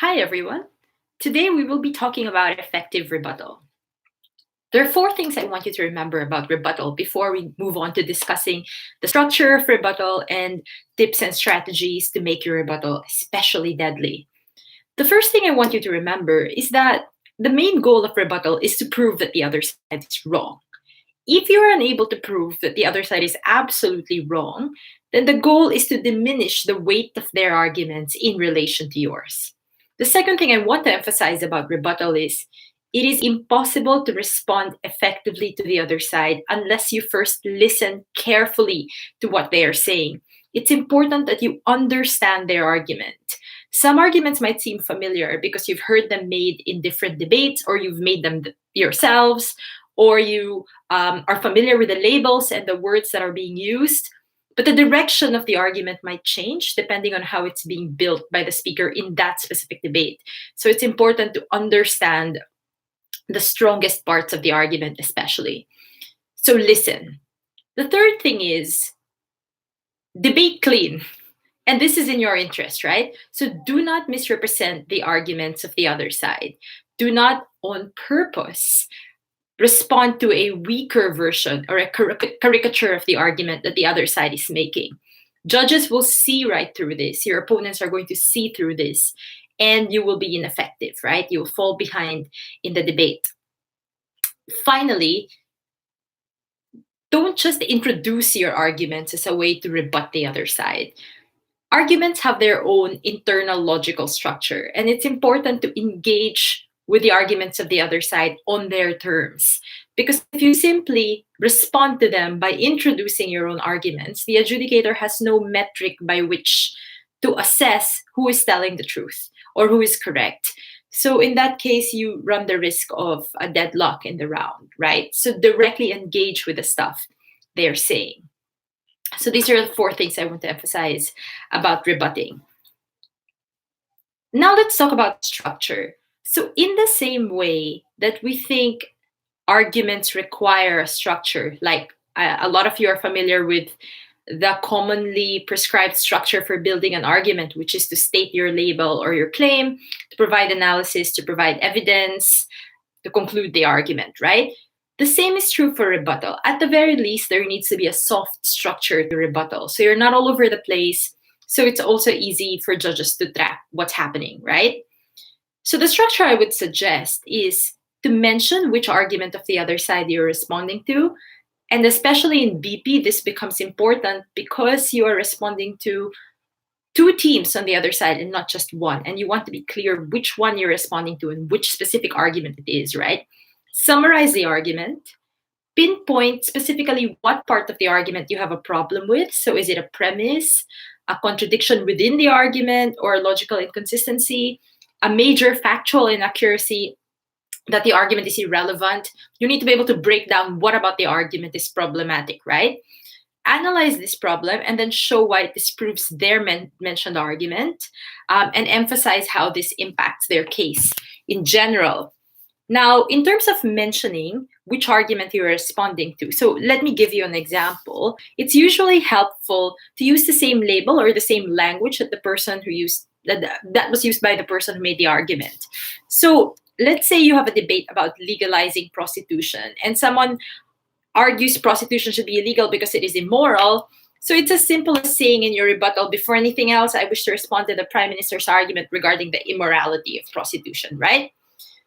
Hi, everyone. Today we will be talking about effective rebuttal. There are four things I want you to remember about rebuttal before we move on to discussing the structure of rebuttal and tips and strategies to make your rebuttal especially deadly. The first thing I want you to remember is that the main goal of rebuttal is to prove that the other side is wrong. If you are unable to prove that the other side is absolutely wrong, then the goal is to diminish the weight of their arguments in relation to yours. The second thing I want to emphasize about rebuttal is it is impossible to respond effectively to the other side unless you first listen carefully to what they are saying. It's important that you understand their argument. Some arguments might seem familiar because you've heard them made in different debates or you've made them yourselves or you are familiar with the labels and the words that are being used. But the direction of the argument might change depending on how it's being built by the speaker in that specific debate. So it's important to understand the strongest parts of the argument, especially. So listen. The third thing is debate clean. And this is in your interest, right? So do not misrepresent the arguments of the other side. Do not, on purpose, respond to a weaker version or a caricature of the argument that the other side is making. Judges will see right through this. Your opponents are going to see through this, and you will be ineffective, right? You will fall behind in the debate. Finally, don't just introduce your arguments as a way to rebut the other side. Arguments have their own internal logical structure, and it's important to engage with the arguments of the other side on their terms. Because if you simply respond to them by introducing your own arguments, the adjudicator has no metric by which to assess who is telling the truth or who is correct. So in that case, you run the risk of a deadlock in the round, right? So directly engage with the stuff they're saying. So these are the four things I want to emphasize about rebutting. Now let's talk about structure. So in the same way that we think arguments require a structure, like a lot of you are familiar with the commonly prescribed structure for building an argument, which is to state your label or your claim, to provide analysis, to provide evidence, to conclude the argument, right? The same is true for rebuttal. At the very least, there needs to be a soft structure to rebuttal. So you're not all over the place. So it's also easy for judges to track what's happening, right? So the structure I would suggest is to mention which argument of the other side you're responding to. And especially in BP, this becomes important because you are responding to two teams on the other side and not just one. And you want to be clear which one you're responding to and which specific argument it is, right? Summarize the argument, pinpoint specifically what part of the argument you have a problem with. So is it a premise, a contradiction within the argument, or a logical inconsistency, a major factual inaccuracy, that the argument is irrelevant? You need to be able to break down what about the argument is problematic, right? Analyze this problem and then show why it disproves their mentioned argument, and emphasize how this impacts their case in general. Now, in terms of mentioning which argument you're responding to, so let me give you an example. It's usually helpful to use the same label or the same language that the person who used that was used by the person who made the argument. So let's say you have a debate about legalizing prostitution, and someone argues prostitution should be illegal because it is immoral. So it's as simple as saying in your rebuttal, before anything else, I wish to respond to the Prime Minister's argument regarding the immorality of prostitution, right?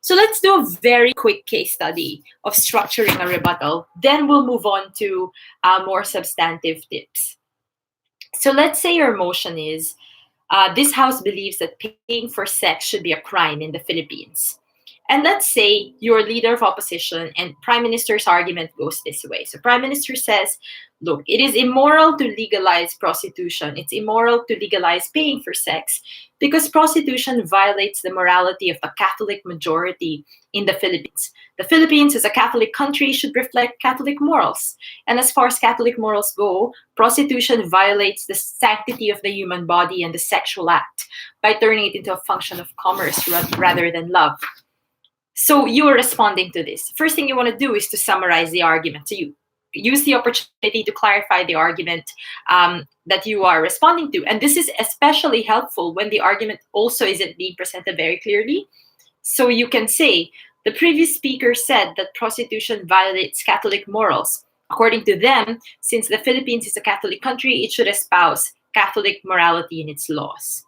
So let's do a very quick case study of structuring a rebuttal. Then we'll move on to more substantive tips. So let's say your motion is, this House believes that paying for sex should be a crime in the Philippines. And let's say you're leader of opposition and Prime Minister's argument goes this way. So Prime Minister says, look, it is immoral to legalize prostitution. It's immoral to legalize paying for sex because prostitution violates the morality of the Catholic majority in the Philippines. The Philippines, as a Catholic country, should reflect Catholic morals. And as far as Catholic morals go, prostitution violates the sanctity of the human body and the sexual act by turning it into a function of commerce rather than love. So you are responding to this. First thing you want to do is to summarize the argument. So you use the opportunity to clarify the argument that you are responding to. And this is especially helpful when the argument also isn't being presented very clearly. So you can say, the previous speaker said that prostitution violates Catholic morals. According to them, since the Philippines is a Catholic country, it should espouse Catholic morality in its laws.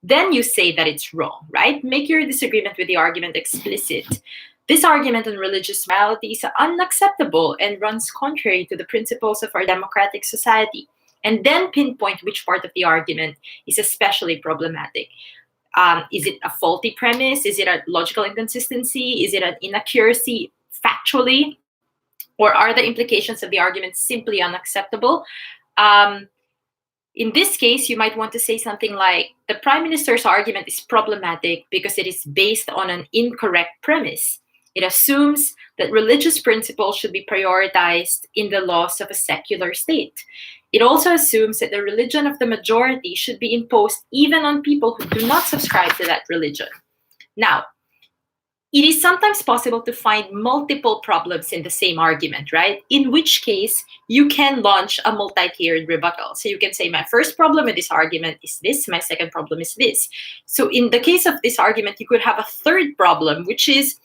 Then you say that it's wrong, right? Make your disagreement with the argument explicit. This argument on religious morality is unacceptable and runs contrary to the principles of our democratic society. And then pinpoint which part of the argument is especially problematic. Is it a faulty premise? Is it a logical inconsistency? Is it an inaccuracy factually? Or are the implications of the argument simply unacceptable? In this case, you might want to say something like, the Prime Minister's argument is problematic because it is based on an incorrect premise. It assumes that religious principles should be prioritized in the laws of a secular state. It also assumes that the religion of the majority should be imposed even on people who do not subscribe to that religion. Now, it is sometimes possible to find multiple problems in the same argument, right? In which case, you can launch a multi-tiered rebuttal. So you can say, my first problem with this argument is this, my second problem is this. So in the case of this argument, you could have a third problem, which is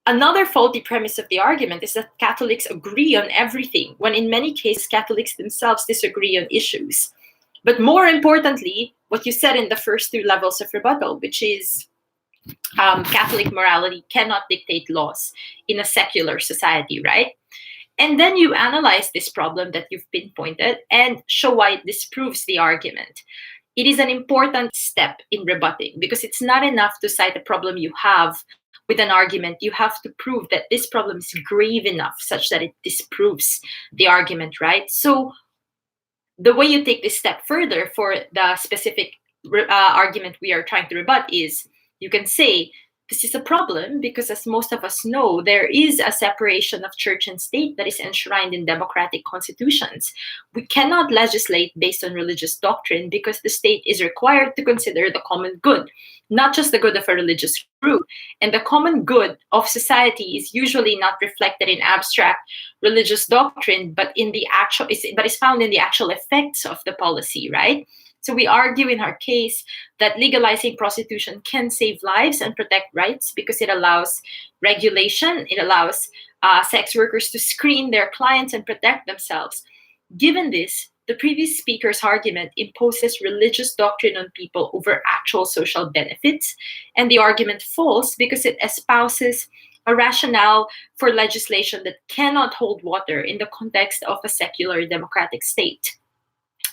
another faulty premise of the argument is that Catholics agree on everything, when in many cases, Catholics themselves disagree on issues. But more importantly, what you said in the first two levels of rebuttal, which is Catholic morality cannot dictate laws in a secular society, right? And then you analyze this problem that you've pinpointed and show why it disproves the argument. It is an important step in rebutting because it's not enough to cite a problem you have with an argument. You have to prove that this problem is grave enough such that it disproves the argument, right? So the way you take this step further for the specific argument we are trying to rebut is, you can say, this is a problem because, as most of us know, there is a separation of church and state that is enshrined in democratic constitutions. We cannot legislate based on religious doctrine because the state is required to consider the common good, not just the good of a religious group. And the common good of society is usually not reflected in abstract religious doctrine, but is found in the actual effects of the policy, right? So we argue in our case that legalizing prostitution can save lives and protect rights because it allows regulation. It allows sex workers to screen their clients and protect themselves. Given this, the previous speaker's argument imposes religious doctrine on people over actual social benefits, and the argument falls because it espouses a rationale for legislation that cannot hold water in the context of a secular democratic state,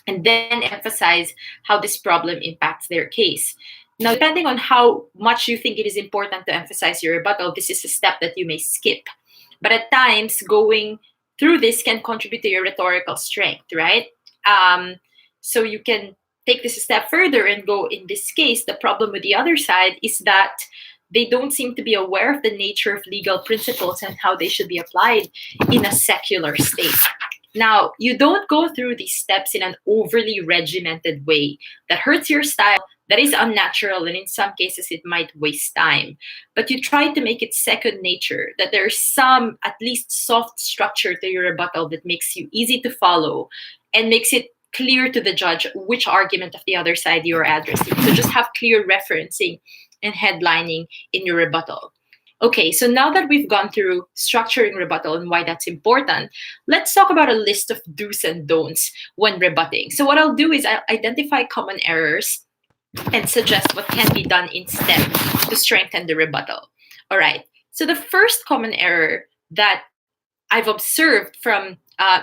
and then emphasize how this problem impacts their case. Now, depending on how much you think it is important to emphasize your rebuttal, this is a step that you may skip. But at times, going through this can contribute to your rhetorical strength, right? So you can take this a step further and go, in this case, the problem with the other side is that they don't seem to be aware of the nature of legal principles and how they should be applied in a secular state. Now, you don't go through these steps in an overly regimented way that hurts your style, that is unnatural, and in some cases it might waste time. But you try to make it second nature, that there's some at least soft structure to your rebuttal that makes you easy to follow and makes it clear to the judge which argument of the other side you're addressing. So just have clear referencing and headlining in your rebuttal. Okay, so now that we've gone through structuring rebuttal and why that's important, let's talk about a list of do's and don'ts when rebutting. So what I'll do is I'll identify common errors and suggest what can be done instead to strengthen the rebuttal. All right, so the first common error that I've observed from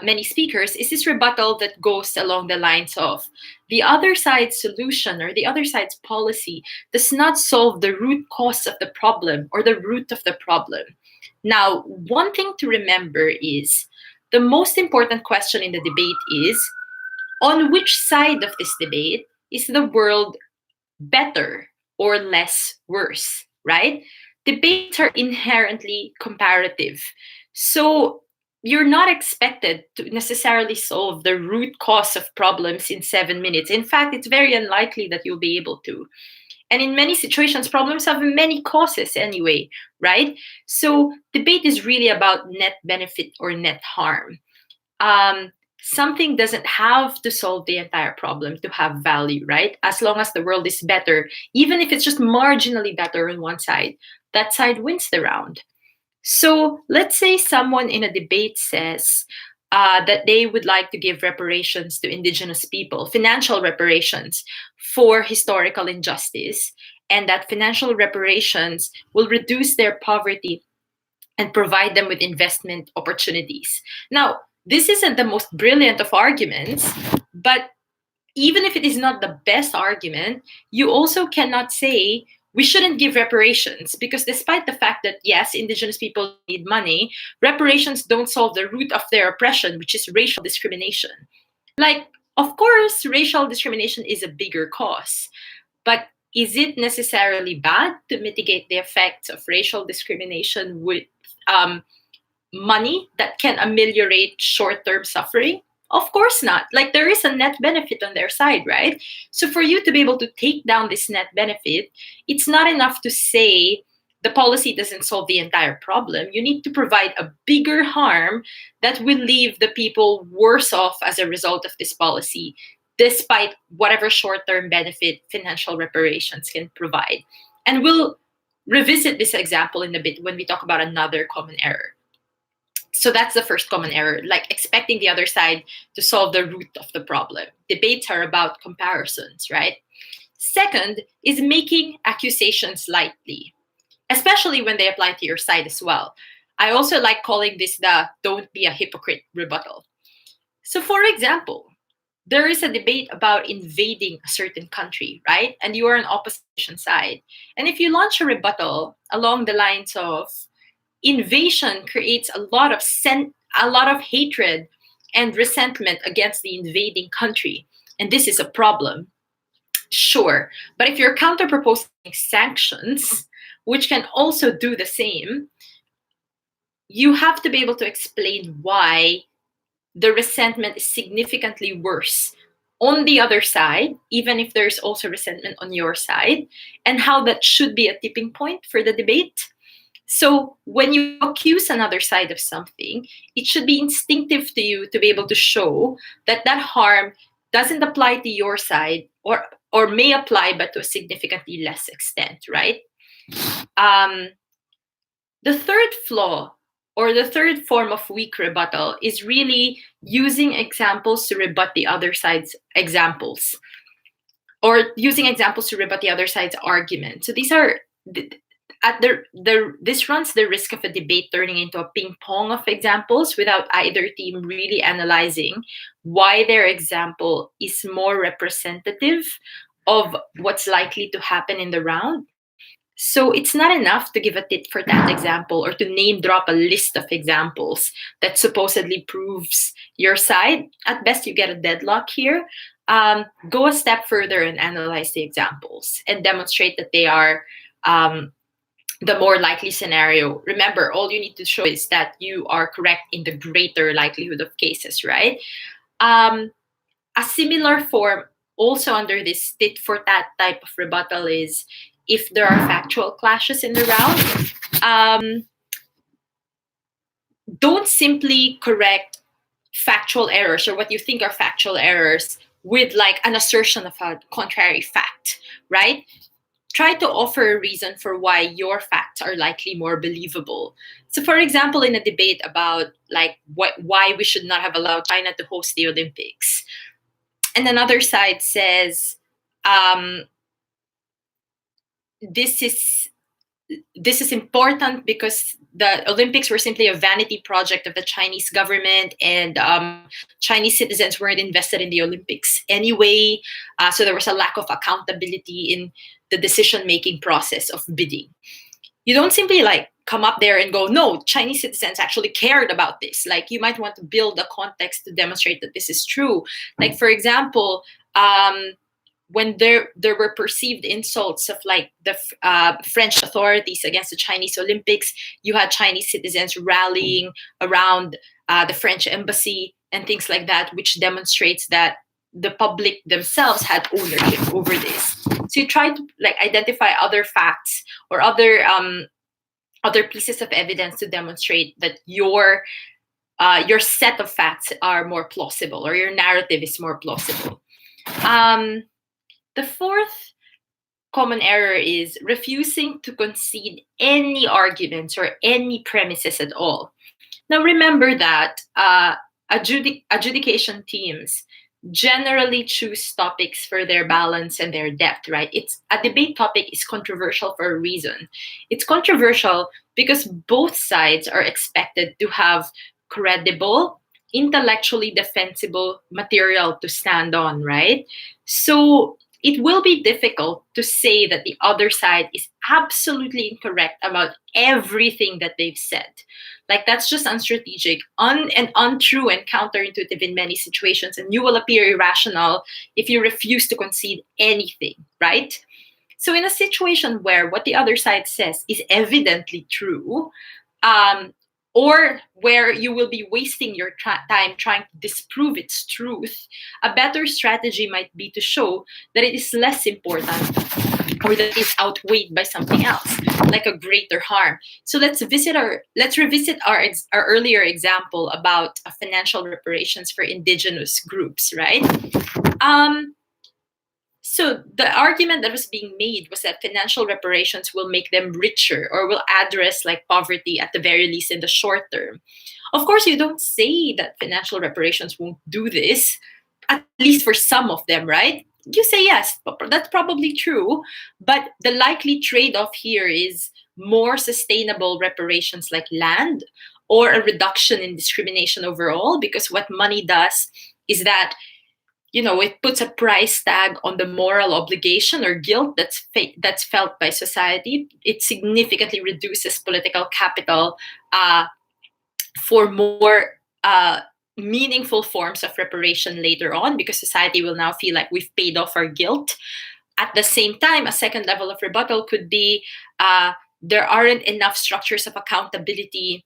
many speakers is this rebuttal that goes along the lines of, the other side's solution or the other side's policy does not solve the root cause of the problem or the root of the problem. Now, one thing to remember is the most important question in the debate is, on which side of this debate is the world better or less worse, right? Debates are inherently comparative. So you're not expected to necessarily solve the root cause of problems in 7 minutes. In fact, it's very unlikely that you'll be able to. And in many situations, problems have many causes anyway, right? So debate is really about net benefit or net harm. something doesn't have to solve the entire problem to have value, right? As long as the world is better, even if it's just marginally better on one side, that side wins the round. So let's say someone in a debate says that they would like to give reparations to indigenous people, financial reparations for historical injustice, and that financial reparations will reduce their poverty and provide them with investment opportunities. Now, this isn't the most brilliant of arguments, but even if it is not the best argument, you also cannot say we shouldn't give reparations, because despite the fact that, yes, indigenous people need money, reparations don't solve the root of their oppression, which is racial discrimination. Like, of course, racial discrimination is a bigger cause, but is it necessarily bad to mitigate the effects of racial discrimination with um, money that can ameliorate short term suffering? Of course not. Like, there is a net benefit on their side, right? So, for you to be able to take down this net benefit, it's not enough to say the policy doesn't solve the entire problem. You need to provide a bigger harm that will leave the people worse off as a result of this policy, despite whatever short term benefit financial reparations can provide. And we'll revisit this example in a bit when we talk about another common error. So that's the first common error, like expecting the other side to solve the root of the problem. Debates are about comparisons, right? Second is making accusations lightly, especially when they apply to your side as well. I also like calling this the don't be a hypocrite rebuttal. So, for example, there is a debate about invading a certain country, right? And you are on opposition side. And if you launch a rebuttal along the lines of invasion creates a lot of hatred and resentment against the invading country, and this is a problem. Sure, but if you're counter proposing sanctions, which can also do the same, you have to be able to explain why the resentment is significantly worse on the other side, even if there's also resentment on your side, and how that should be a tipping point for the debate. So when you accuse another side of something, it should be instinctive to you to be able to show that that harm doesn't apply to your side, or may apply but to a significantly less extent, right? Um, the third flaw, or the third form of weak rebuttal, is really using examples to rebut the other side's examples, or using examples to rebut the other side's argument. So these are this runs the risk of a debate turning into a ping pong of examples without either team really analyzing why their example is more representative of what's likely to happen in the round. So it's not enough to give a tit for tat example or to name drop a list of examples that supposedly proves your side. At best, you get a deadlock here. Go a step further and analyze the examples and demonstrate that they are the more likely scenario. Remember, all you need to show is that you are correct in the greater likelihood of cases, right? A similar form also under this tit for tat type of rebuttal is if there are factual clashes in the round. Don't simply correct factual errors or what you think are factual errors with like an assertion of a contrary fact, right? Try to offer a reason for why your facts are likely more believable. So, for example, in a debate about like why we should not have allowed China to host the Olympics, and another side says this is important because the Olympics were simply a vanity project of the Chinese government, and Chinese citizens weren't invested in the Olympics anyway. So there was a lack of accountability in the decision-making process of bidding. You don't simply like come up there and go, no, Chinese citizens actually cared about this. Like, you might want to build a context to demonstrate that this is true. Like, for example, when there were perceived insults of like the French authorities against the Chinese Olympics, you had Chinese citizens rallying around the French embassy and things like that, which demonstrates that the public themselves had ownership over this. So you try to like identify other facts or other pieces of evidence to demonstrate that your your set of facts are more plausible, or your narrative is more plausible. Um, the fourth common error is refusing to concede any arguments or any premises at all. Now, remember that adjudication teams generally choose topics for their balance and their depth, right? It's a debate topic is controversial for a reason. It's controversial because both sides are expected to have credible, intellectually defensible material to stand on, right? So it will be difficult to say that the other side is absolutely incorrect about everything that they've said. Like, that's just unstrategic, and untrue, and counterintuitive in many situations. And you will appear irrational if you refuse to concede anything, right? So, in a situation where what the other side says is evidently true, um, or where you will be wasting your time trying to disprove its truth, a better strategy might be to show that it is less important, or that is outweighed by something else, like a greater harm. So let's revisit our earlier example about financial reparations for indigenous groups, right? Um, so the argument that was being made was that financial reparations will make them richer, or will address like poverty at the very least in the short term. Of course, you don't say that financial reparations won't do this, at least for some of them, right? You say yes, that's probably true, but the likely trade-off here is more sustainable reparations like land, or a reduction in discrimination overall, because what money does is that, it puts a price tag on the moral obligation or guilt that's felt by society. It significantly reduces political capital uh, for more meaningful forms of reparation later on, because society will now feel like we've paid off our guilt. At the same time, a second level of rebuttal could be, there aren't enough structures of accountability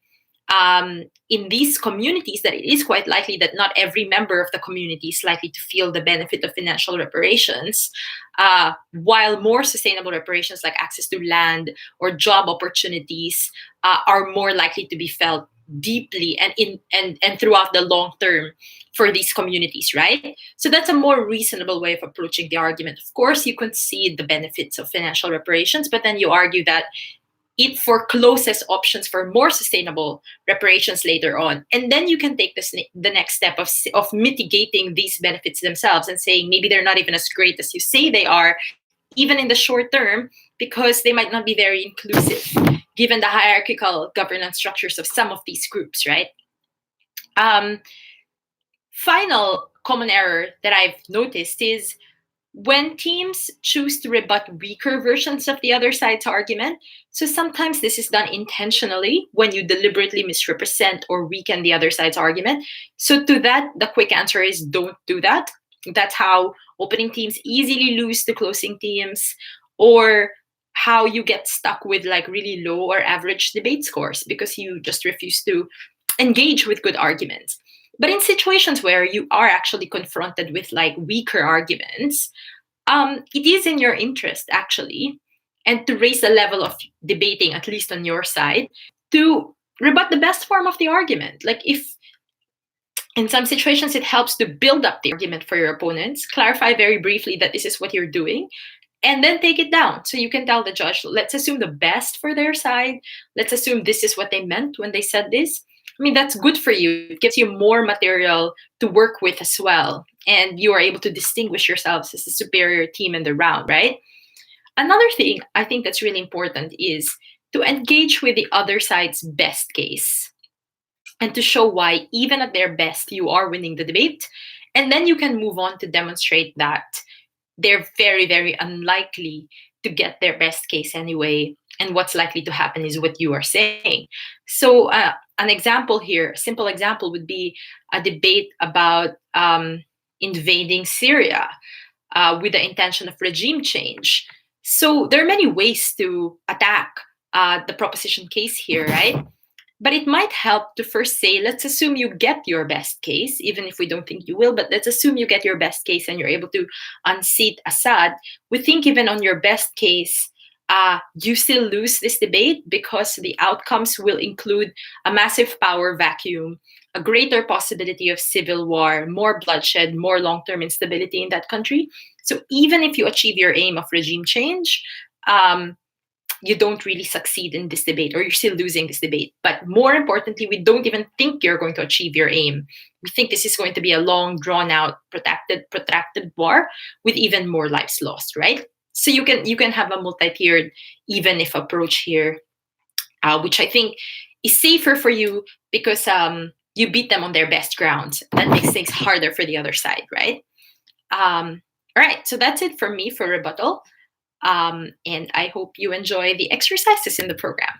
in these communities, that it is quite likely that not every member of the community is likely to feel the benefit of financial reparations, while more sustainable reparations like access to land or job opportunities are more likely to be felt deeply and throughout the long term for these communities, right? So that's a more reasonable way of approaching the argument. Of course, you concede the benefits of financial reparations, but then you argue that it forecloses options for more sustainable reparations later on. And then you can take the next step of mitigating these benefits themselves, and saying maybe they're not even as great as you say they are, even in the short term, because they might not be very inclusive, given the hierarchical governance structures of some of these groups, right? Um, Final common error that I've noticed is when teams choose to rebut weaker versions of the other side's argument. So sometimes this is done intentionally, when you deliberately misrepresent or weaken the other side's argument. So to that, the quick answer is don't do that. That's how opening teams easily lose to closing teams, or how you get stuck with like really low or average debate scores, because you just refuse to engage with good arguments. But in situations where you are actually confronted with like weaker arguments, it is in your interest actually, and to raise the level of debating, at least on your side, to rebut the best form of the argument. Like, if in some situations it helps to build up the argument for your opponents, clarify very briefly that this is what you're doing, and then take it down. So you can tell the judge, let's assume the best for their side. Let's assume this is what they meant when they said this. I mean, that's good for you. It gives you more material to work with as well. And you are able to distinguish yourselves as the superior team in the round, right? Another thing I think that's really important is to engage with the other side's best case, and to show why, even at their best, you are winning the debate. And then you can move on to demonstrate that they're very, very unlikely to get their best case anyway. And what's likely to happen is what you are saying. So, an example here, a simple example, would be a debate about invading Syria with the intention of regime change. So, there are many ways to attack the proposition case here, right? But it might help to first say, let's assume you get your best case, even if we don't think you will, but let's assume you get your best case and you're able to unseat Assad. We think even on your best case, you still lose this debate because the outcomes will include a massive power vacuum, a greater possibility of civil war, more bloodshed, more long term instability in that country. So even if you achieve your aim of regime change, um, you don't really succeed in this debate, or you're still losing this debate. But more importantly, we don't even think you're going to achieve your aim. We think this is going to be a long, drawn out, protracted war with even more lives lost, right? So you can have a multi-tiered, even if approach here, which I think is safer for you because you beat them on their best ground. That makes things harder for the other side, right? All right, so that's it for me for rebuttal. And I hope you enjoy the exercises in the program.